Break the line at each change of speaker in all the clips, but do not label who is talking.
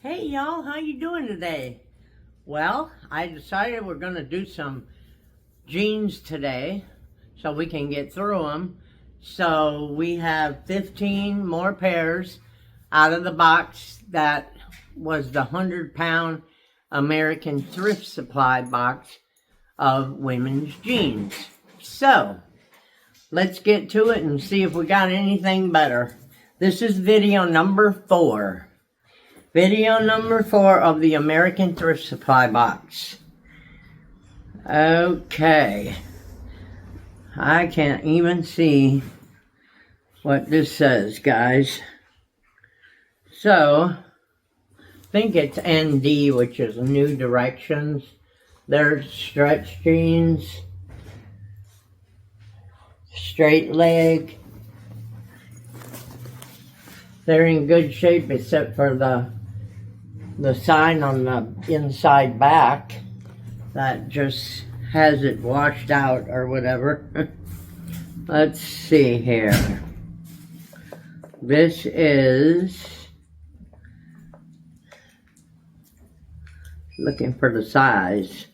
Hey y'all, how you doing today? Well, I decided we're going to do some jeans today so we can get through them. So we have 15 more pairs out of the box that was the 100-pound American Thrift Supply box of women's jeans. So let's get to it and see if we got anything better. This is video number 4. Video number 4 of the American Thrift Supply box. Okay. I can't even see what this says, guys. So, I think it's ND, which is New Directions. There's stretch jeans. Straight leg. They're in good shape except for the sign on the inside back that just has it washed out or whatever. Let's see here. This is, looking for the size.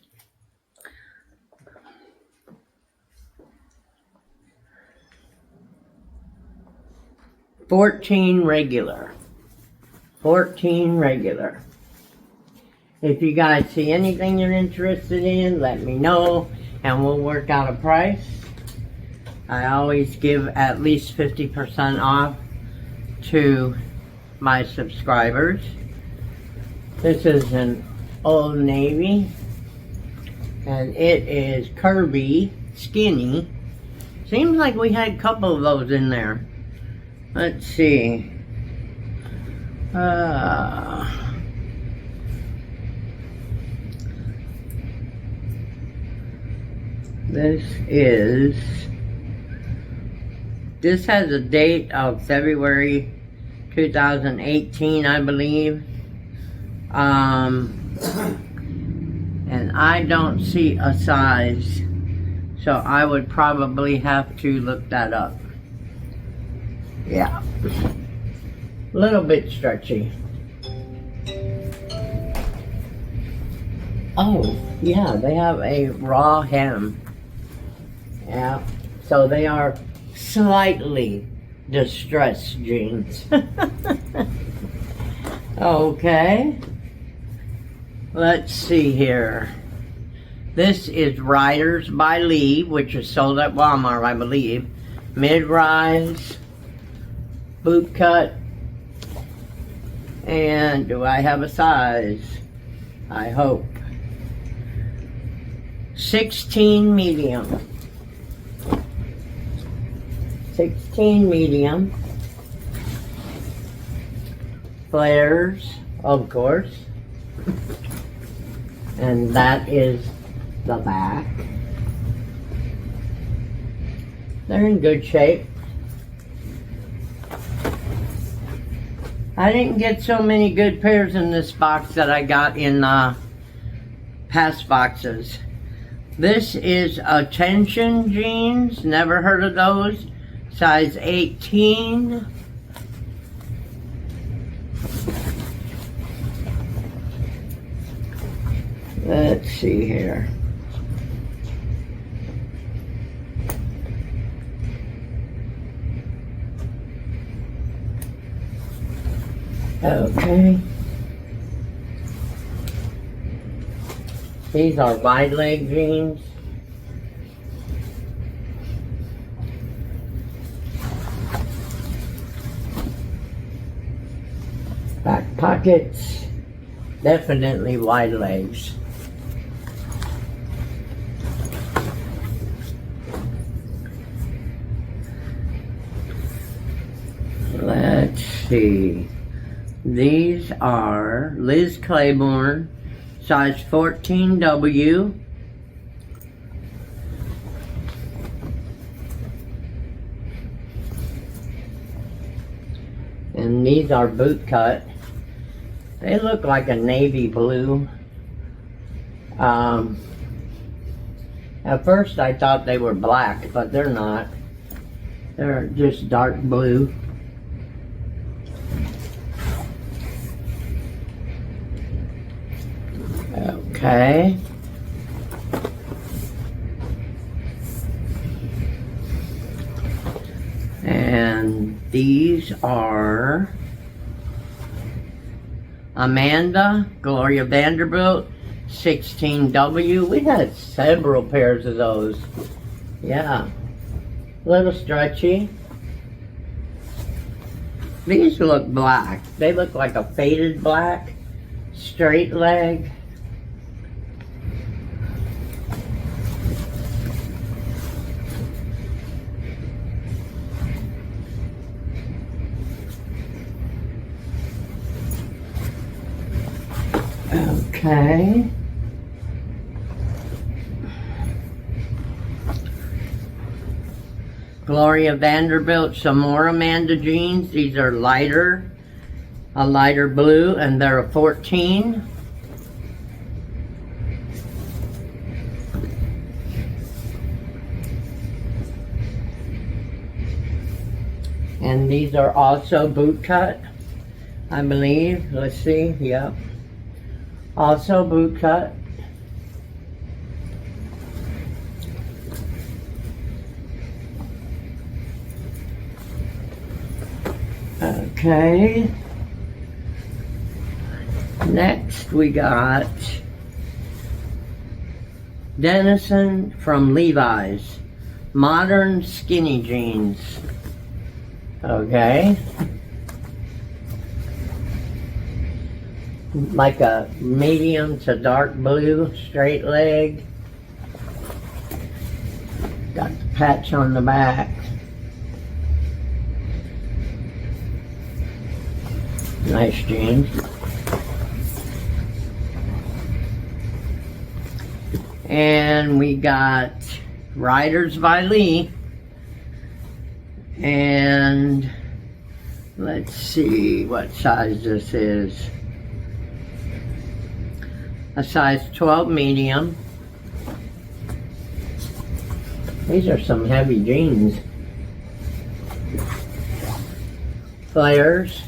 $14 regular. 14 regular. If you guys see anything you're interested in, let me know and we'll work out a price. I always give at least 50% off to my subscribers. This is an Old Navy and it is curvy, skinny. Seems like we had a couple of those in there. Let's see. This has a date of February 2018, I believe. And I don't see a size, so I would probably have to look that up. Yeah. A little bit stretchy. Oh, yeah, they have a raw hem. Yeah, so they are slightly distressed jeans. Okay. Let's see here. This is Riders by Lee, which is sold at Walmart, I believe. Mid-rise, boot cut. And do I have a size? I hope. 16 medium. 16 medium. Flares, of course. And that is the back. They're in good shape. I didn't get so many good pairs in this box that I got in past boxes. This is Attention jeans. Never heard of those. Size 18. Let's see here. Okay. These are wide leg jeans. Back pockets. Definitely wide legs. Let's see. These are Liz Claiborne, size 14W. And these are boot cut. They look like a navy blue. At first I thought they were black, but they're not. They're just dark blue. Okay. And these are Amanda, Gloria Vanderbilt, 16W. We had several pairs of those. Yeah. Little stretchy. These look black. They look like a faded black. Straight leg. Okay. Gloria Vanderbilt, some more Amanda jeans. These are lighter, a lighter blue, and they're a 14. And these are also boot cut, I believe. Let's see, yep. Also boot cut. Okay. Next we got Dennison from Levi's. Modern skinny jeans. Okay. Like a medium to dark blue, straight leg. Got the patch on the back. Nice jeans. And we got Riders by Lee. And let's see what size this is. A size 12 medium. These are some heavy jeans. Flares.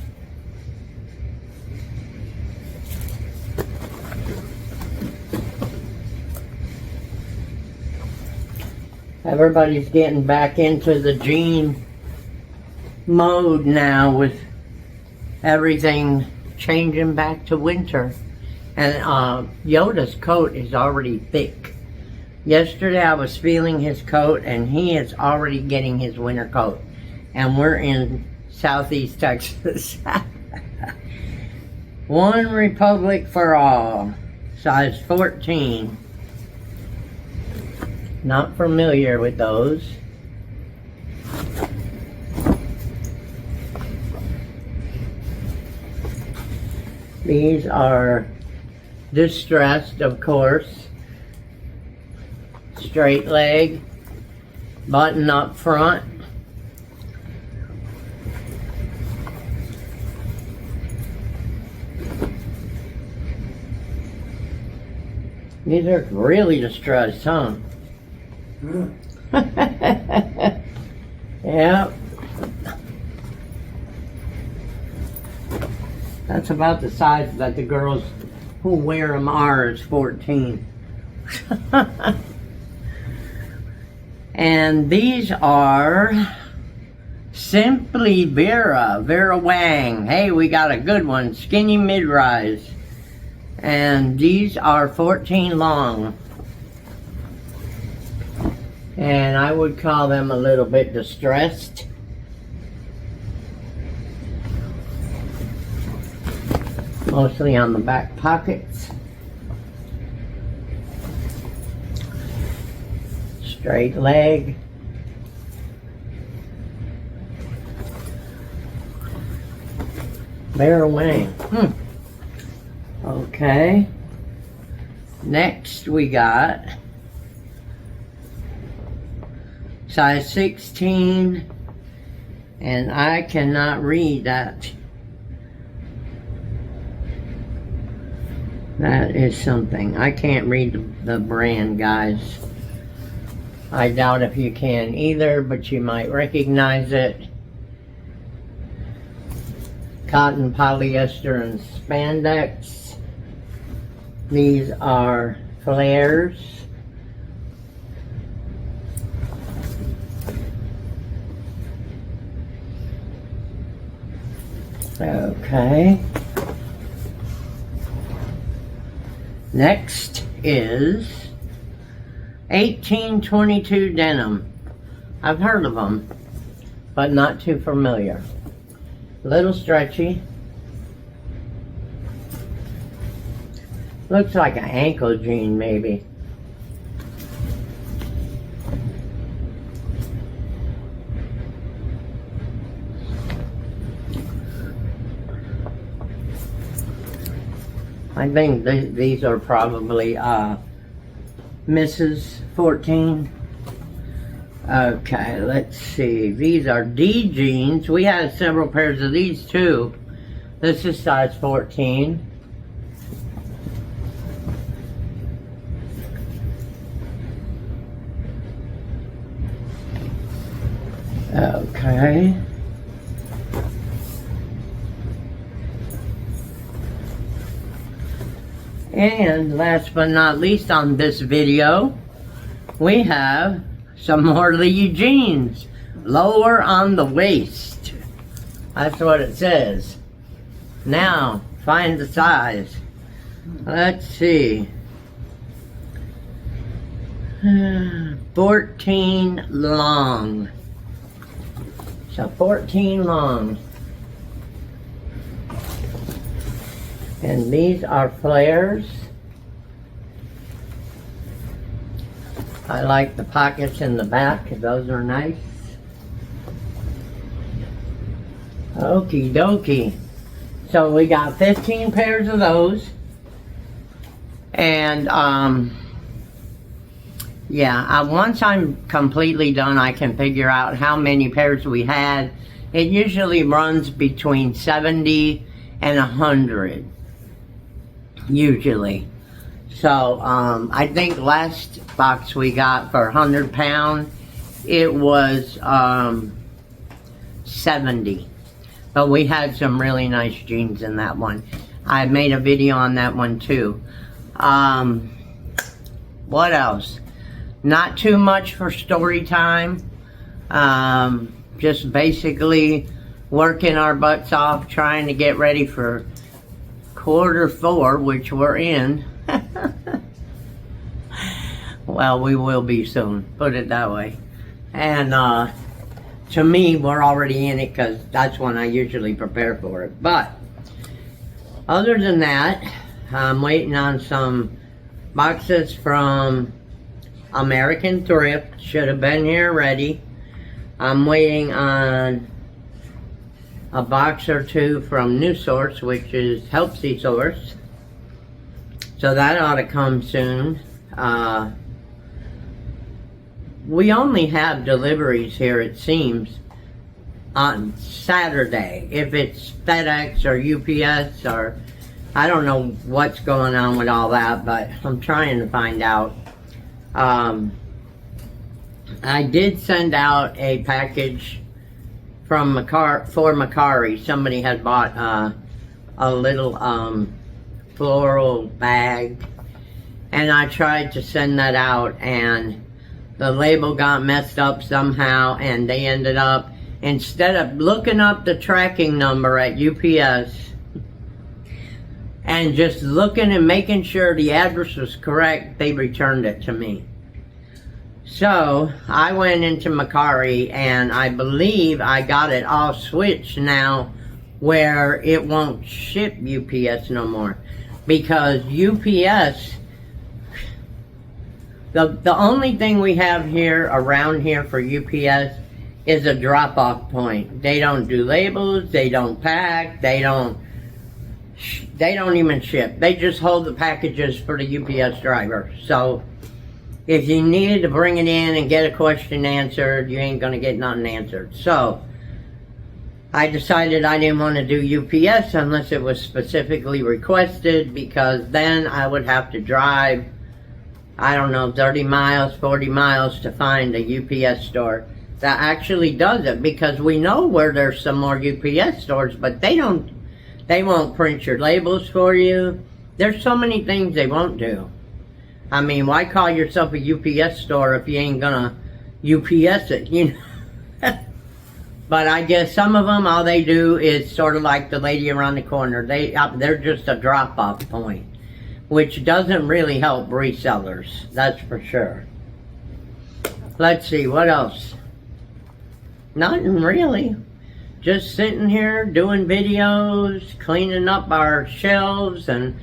Everybody's getting back into the jean mode now with everything changing back to winter. And Yoda's coat is already thick. Yesterday I was feeling his coat and he is already getting his winter coat. And we're in Southeast Texas. One Republic for all. Size 14. Not familiar with those. These are distressed, of course. Straight leg, button up front. These are really distressed, huh? Yep. That's about the size that the girls who wear them are, is 14. And these are Simply Vera Wang. Hey, we got a good one. Skinny mid-rise. And these are 14 long. And I would call them a little bit distressed. Mostly on the back pockets. Straight leg. Vera Wang. Okay. Next we got size 16, and I cannot read that. That is something. I can't read the brand, guys. I doubt if you can either, but you might recognize it. Cotton, polyester, and spandex. These are flares. Okay. Next is 1822 denim. I've heard of them, but not too familiar. Little stretchy. Looks like an ankle jean, maybe. I think these are probably Mrs. 14. Okay, let's see. These are D jeans. We had several pairs of these too. This is size 14. Okay. And last but not least on this video, we have some more Lee jeans. Lower on the waist. That's what it says. Now, find the size. Let's see. 14 long. So 14 long. And these are flares. I like the pockets in the back. Those are nice. Okie dokie. So we got 15 pairs of those. And yeah, once I'm completely done, I can figure out how many pairs we had. It usually runs between 70 and 100. Usually. So I think last box we got for 100 pound, it was 70. But we had some really nice jeans in that one. I made a video on that one too. What else? Not too much for story time. Just basically working our butts off, trying to get ready for Q4, which we're in. Well, we will be soon, put it that way. And to me, we're already in it because that's when I usually prepare for it. But other than that, I'm waiting on some boxes from American Thrift. Should have been here ready. I'm waiting on a box or two from New Source, which is Healthy Source. So that ought to come soon. We only have deliveries here, it seems, on Saturday. If it's FedEx or UPS or I don't know what's going on with all that, but I'm trying to find out. I did send out a package from for Macari. Somebody had bought a little floral bag, and I tried to send that out, and the label got messed up somehow, and they ended up, instead of looking up the tracking number at UPS and just looking and making sure the address was correct, they returned it to me. So I went into Macari, and I believe I got it all switched now where it won't ship UPS no more, because UPS, the only thing we have here around here for UPS is a drop-off point. They don't do labels, they don't pack, they don't even ship. They just hold the packages for the UPS driver. So if you needed to bring it in and get a question answered, you ain't gonna get nothing answered. So I decided I didn't want to do UPS unless it was specifically requested, because then I would have to drive, I don't know, 30 miles, 40 miles to find a UPS store that actually does it, because we know where there's some more UPS stores, but they won't print your labels for you. There's so many things they won't do. I mean, why call yourself a UPS store if you ain't gonna UPS it, you know? But I guess some of them, all they do is sort of like the lady around the corner. They're just a drop-off point, which doesn't really help resellers, that's for sure. Let's see, what else? Nothing really. Just sitting here doing videos, cleaning up our shelves, and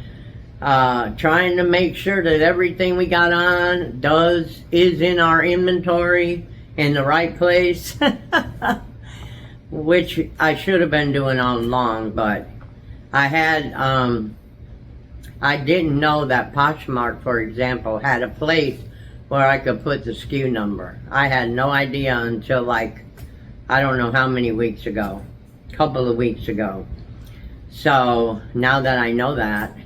trying to make sure that everything we got on is in our inventory in the right place. Which I should have been doing all along, but I had, I didn't know that Poshmark, for example, had a place where I could put the SKU number. I had no idea until like, I don't know how many weeks ago, a couple of weeks ago. So now that I know that,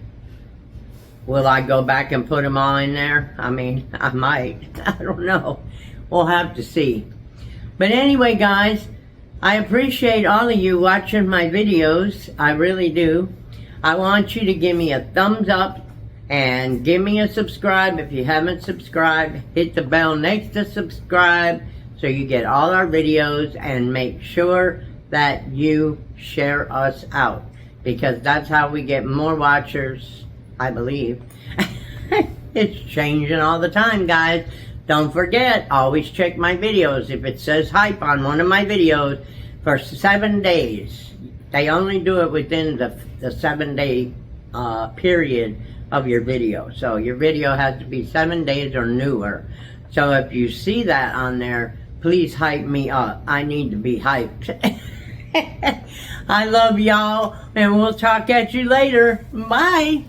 will I go back and put them all in there? I mean, I might. I don't know. We'll have to see. But anyway, guys, I appreciate all of you watching my videos. I really do. I want you to give me a thumbs up and give me a subscribe if you haven't subscribed. Hit the bell next to subscribe so you get all our videos, and make sure that you share us out, because that's how we get more watchers, I believe. It's changing all the time, guys. Don't forget, always check my videos. If it says hype on one of my videos for 7 days, they only do it within the 7-day period of your video. So your video has to be 7 days or newer. So if you see that on there, please hype me up. I need to be hyped. I love y'all, and we'll talk at you later. Bye.